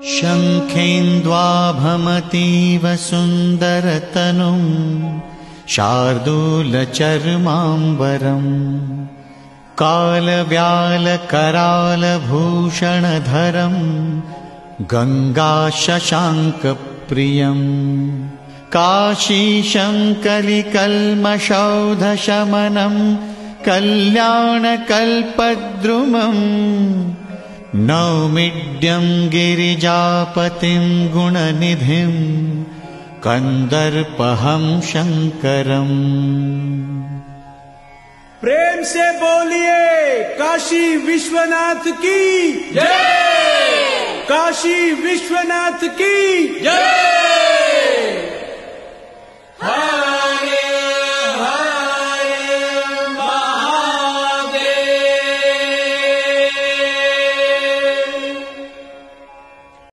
शङ्खेन्द्वाभमतीव सुन्दरतनुं शार्दूलचर्माम्बरम् कालव्यालकरालभूषणधरम् गङ्गाशशाङ्कप्रियम् काशीशङ्कलिकल्मषौधशमनम् कल्याणकल्पद्रुमम् नौमिड्यं गिरिजापतिं गुणनिधिं कंदर्पहं शंकरम्। प्रेम से बोलिए काशी विश्वनाथ की जय, काशी विश्वनाथ की जय।